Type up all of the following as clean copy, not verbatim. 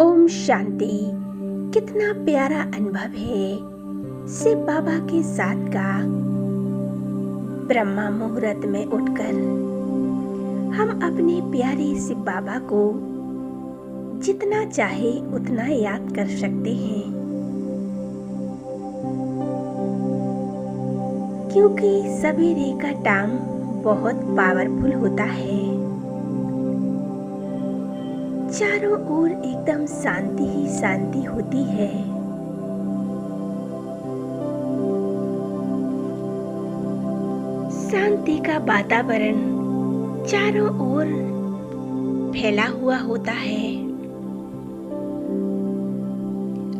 ओम शांति। कितना प्यारा अनुभव है शिव बाबा के साथ का। ब्रह्मा मुहूर्त में उठकर हम अपने प्यारे शिव बाबा को जितना चाहे उतना याद कर सकते हैं, क्योंकि सवेरे का टाइम बहुत पावरफुल होता है। चारों ओर एकदम शांति ही शांति होती है। शांति का वातावरण चारों ओर फैला हुआ होता है।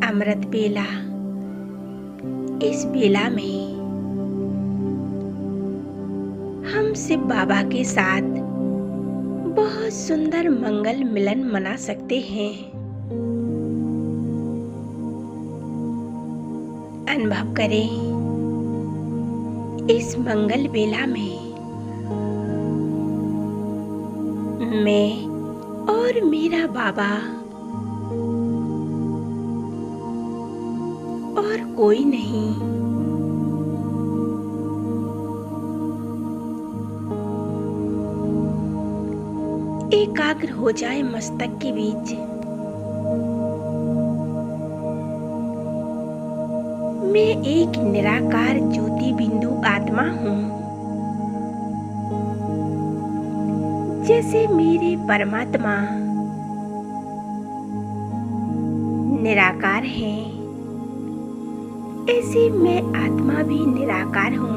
अमृत बेला, इस बेला में हम शिव बाबा के साथ बहुत सुंदर मंगल मिलन मना सकते हैं। अनुभव करें इस मंगल बेला में मैं और मेरा बाबा और कोई नहीं। एकाग्र हो जाए मस्तक के बीच। मैं एक निराकार ज्योति बिंदु आत्मा हूँ। जैसे मेरे परमात्मा निराकार है, ऐसे मैं आत्मा भी निराकार हूँ।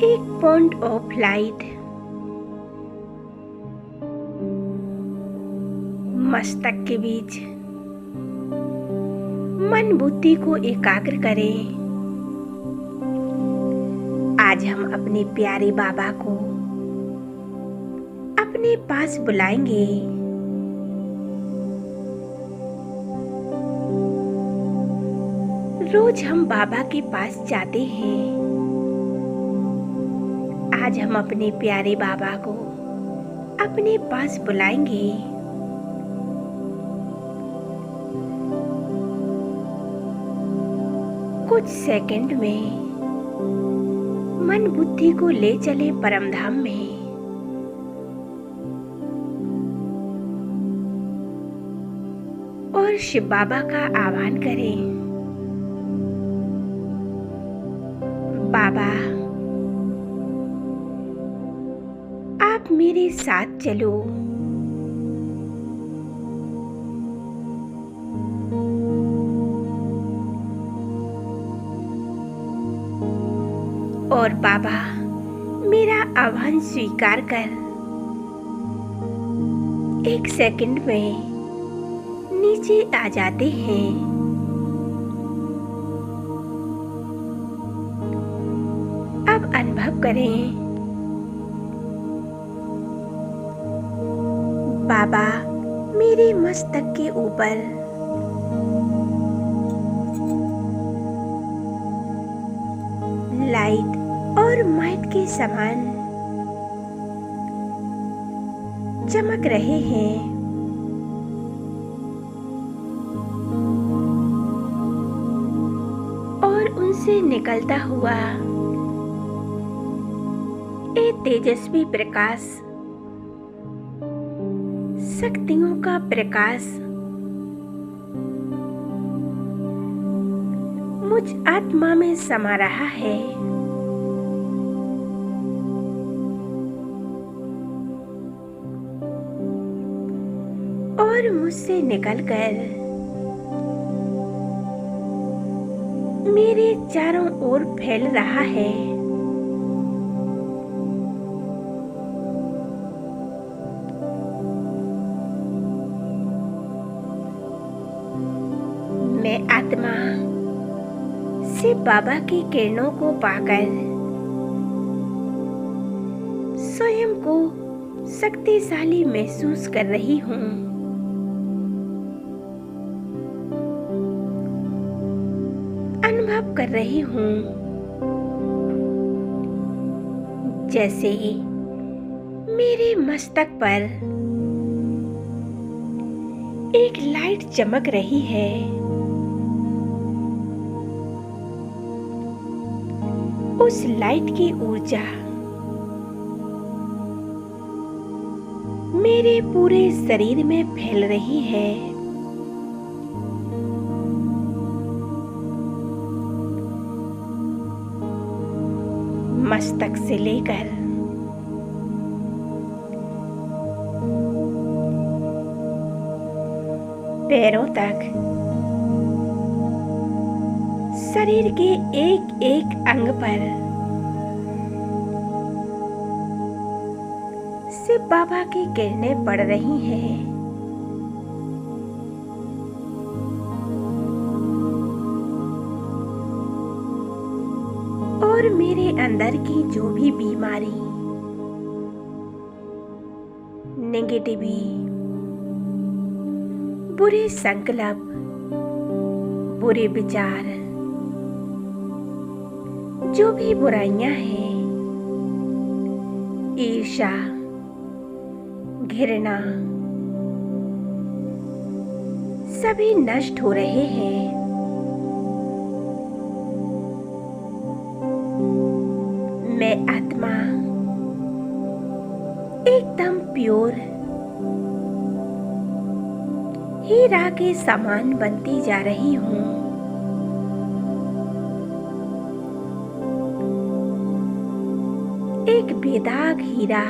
एक पॉइंट ऑफ लाइट मस्तक के बीच मन बुद्धि को एकाग्र करें। आज हम अपने प्यारे बाबा को अपने पास बुलाएंगे। रोज हम बाबा के पास जाते हैं। आज हम अपने प्यारे बाबा को अपने पास बुलाएंगे। कुछ सेकंड में मन बुद्धि को ले चले परमधाम में। और शिव बाबा का आह्वान करें। बाबा, आप मेरे साथ चलो। और बाबा मेरा आह्वान स्वीकार कर एक सेकंड में नीचे आ जाते हैं। अब अनुभव करें बाबा मेरे मस्तक के ऊपर लाइट और माइट के समान चमक रहे हैं। और उनसे निकलता हुआ एक तेजस्वी प्रकाश, शक्तियों का प्रकाश मुझ आत्मा में समा रहा है। और मुझसे निकलकर मेरे चारों ओर फैल रहा है। मैं आत्मा शिव बाबा की किरणों को पाकर स्वयं को शक्तिशाली महसूस कर रही हूँ। अनुभव कर रही हूँ जैसे मेरे मस्तक पर एक लाइट चमक रही है। उस लाइट की ऊर्जा मेरे पूरे शरीर में फैल रही है। मस्तक से लेकर पैरों तक शरीर के एक एक अंग पर शिव बाबा की किरणें पड़ रही हैं। और मेरे अंदर की जो भी बीमारी, नेगेटिविटी, बुरे संकल्प, बुरे विचार, जो भी बुराइयां हैं, ईर्ष्या, घृणा, सभी नष्ट हो रहे हैं। मैं आत्मा एकदम प्योर हीरा के समान बनती जा रही हूँ। एक बेदाग हीरा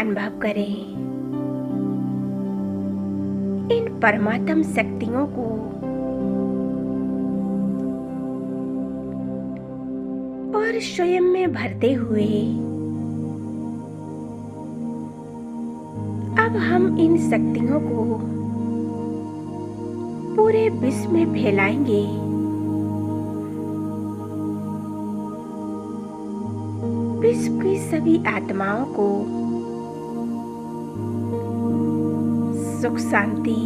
अनुभव करें इन परमात्म शक्तियों को। और स्वयं में भरते हुए अब हम इन शक्तियों को पूरे विश्व में फैलाएंगे। विश्व की सभी आत्माओं को सुख शांति,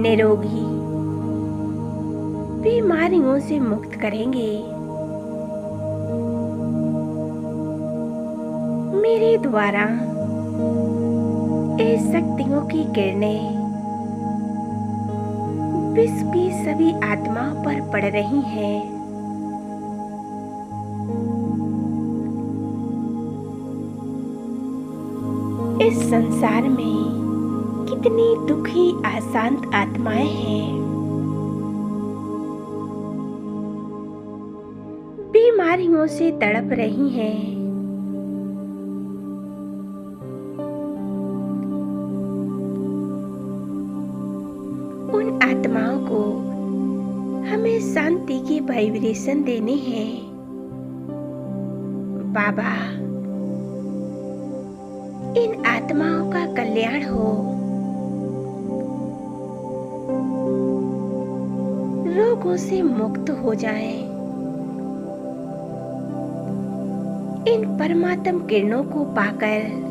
निरोगी, बीमारियों से मुक्त करेंगे। मेरे द्वारा इस शक्तियों की किरणें विश्व की सभी आत्माओं पर पड़ रही हैं। इस संसार में कितनी दुखी अशांत आत्माएं हैं। बीमारियों से तड़प रही हैं। उन आत्माओं को हमें शांति की वाइब्रेशन देने हैं। बाबा, इन आत्माओं का कल्याण हो, रोगों से मुक्त हो जाएं। इन परमात्म किरणों को पाकर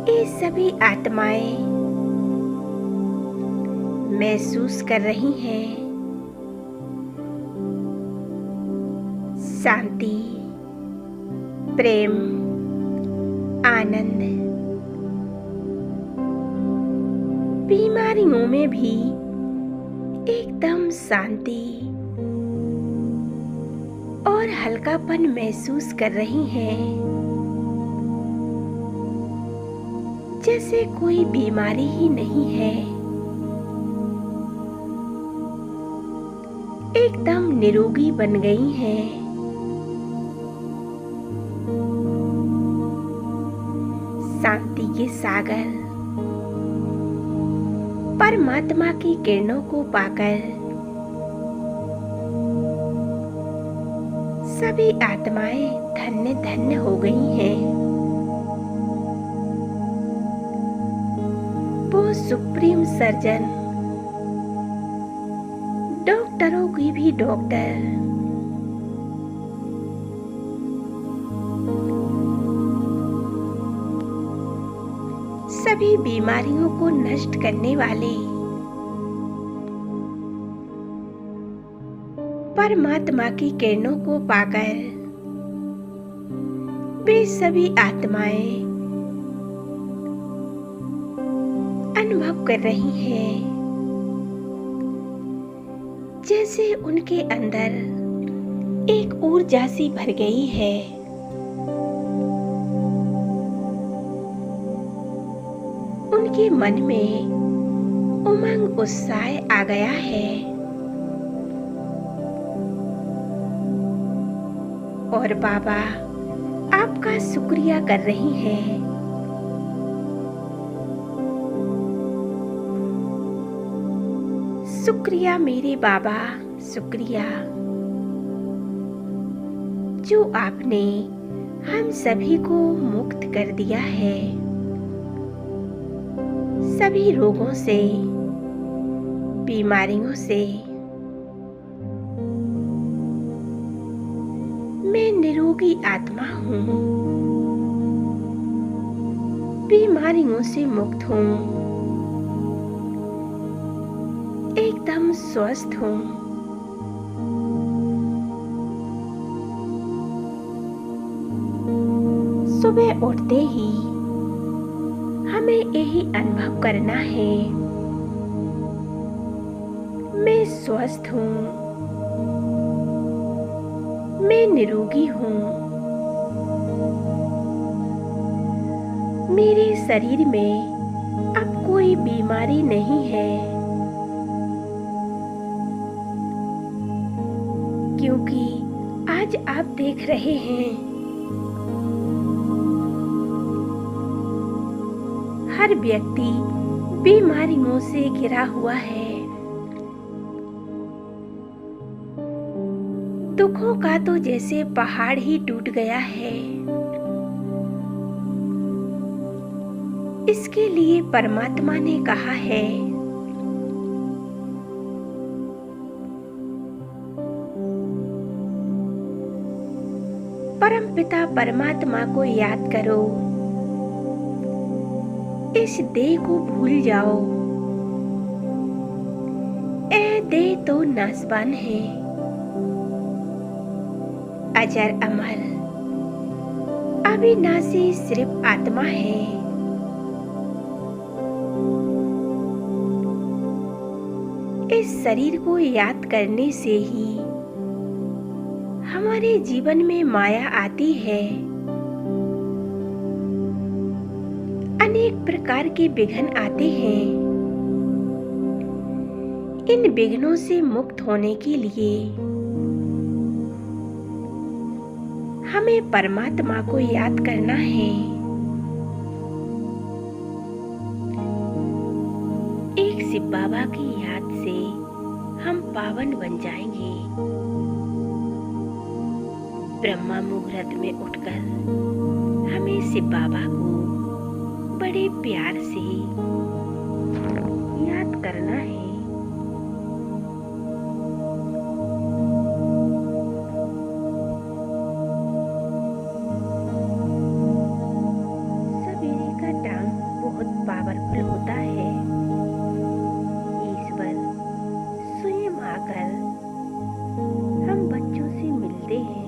ये सभी आत्माएं महसूस कर रही हैं शांति, प्रेम, आनंद। बीमारियों में भी एकदम शांति और हल्कापन महसूस कर रही हैं, जैसे कोई बीमारी ही नहीं है। एकदम निरोगी बन गई हैं। शांति के सागर परमात्मा की किरणों को पाकर सभी आत्माएं धन्य धन्य हो गई हैं। वो सुप्रीम सर्जन, डॉक्टरों की भी डॉक्टर, सभी बीमारियों को नष्ट करने वाले परमात्मा की किरणों को पाकर वे सभी आत्माएं अनुभव कर रही हैं जैसे उनके अंदर एक ऊर्जा सी भर गई है। उनके मन में उमंग उत्साह आ गया है और बाबा आपका शुक्रिया कर रही हैं। शुक्रिया मेरे बाबा, शुक्रिया जो आपने हम सभी को मुक्त कर दिया है सभी रोगों से, बीमारियों से। मैं निरोगी आत्मा हूँ, बीमारियों से मुक्त हूँ, एकदम स्वस्थ हूँ। सुबह उठते ही हमें यही अनुभव करना है, मैं स्वस्थ हूँ, मैं निरोगी हूँ, मेरे शरीर में अब कोई बीमारी नहीं है, क्योंकि आज आप देख रहे हैं हर व्यक्ति बीमारियों से घिरा हुआ है। दुखों का तो जैसे पहाड़ ही टूट गया है। इसके लिए परमात्मा ने कहा है परमपिता परमात्मा को याद करो, इस देह को भूल जाओ। ए देह तो नासवान है, अजर अमर अविनाशी सिर्फ आत्मा है। इस शरीर को याद करने से ही हमारे जीवन में माया आती है। अनेक प्रकार के विघ्न आते हैं। इन विघ्नों से मुक्त होने के लिए हमें परमात्मा को याद करना है। एक शिव बाबा की याद से हम पावन बन जाएंगे। ब्रह्मा मुहूर्त में उठकर हमें शिव बाबा को बड़े प्यार से याद करना है। सवेरे का टाइम बहुत पावरफुल होता है। ईश्वर स्वयं आकर हम बच्चों से मिलते हैं।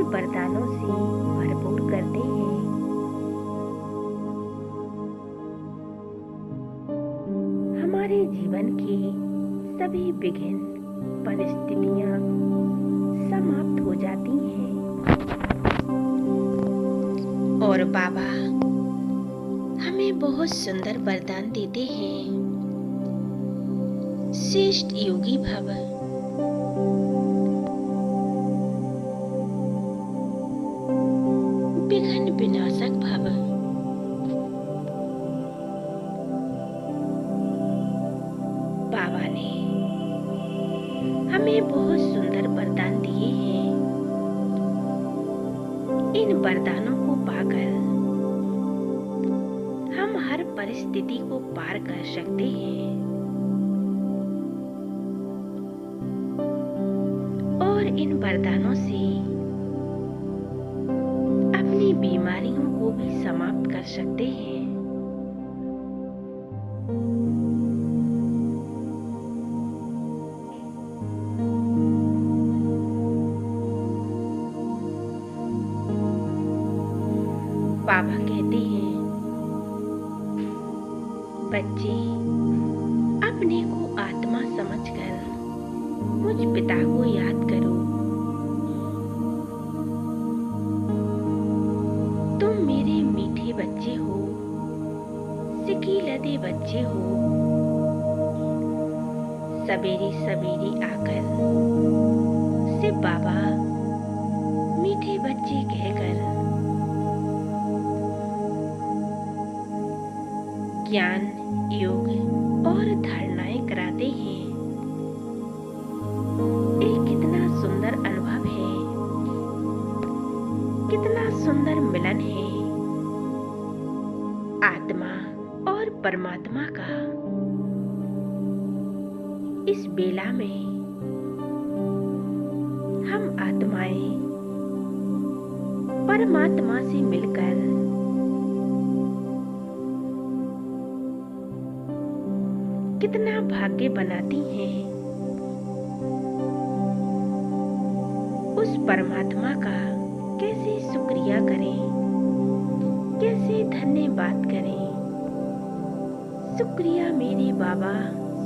वरदानों से भरपूर करते हैं। हमारे जीवन की सभी विघ्न परिस्थितियां समाप्त हो जाती हैं और बाबा हमें बहुत सुंदर वरदान देते हैं। श्रेष्ठ योगी भव, विघ्न विनाशक भव। बाबा ने हमें बहुत सुंदर वरदान दिए हैं। इन वरदानों को पाकर हम हर परिस्थिति को पार कर सकते हैं और इन वरदानों से अपनी बीमारियों को भी समाप्त कर सकते हैं। बच्चे अपने को आत्मा समझकर मुझ पिता को याद करो। तुम मेरे मीठे बच्चे हो, सिकीलते बच्चे हो। सवेरे सवेरे आकर से बाबा मीठे बच्चे कहकर ज्ञान, योग और धारणाएं कराते हैं। एक कितना सुंदर अनुभव है, कितना सुंदर मिलन है आत्मा और परमात्मा का। इस बेला में हम आत्माएं परमात्मा से मिलकर कितना भाग्य बनाती हैं। उस परमात्मा का कैसे शुक्रिया करें, कैसे धन्यवाद करें। शुक्रिया मेरे बाबा,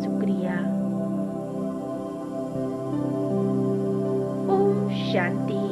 शुक्रिया। ओम शांति।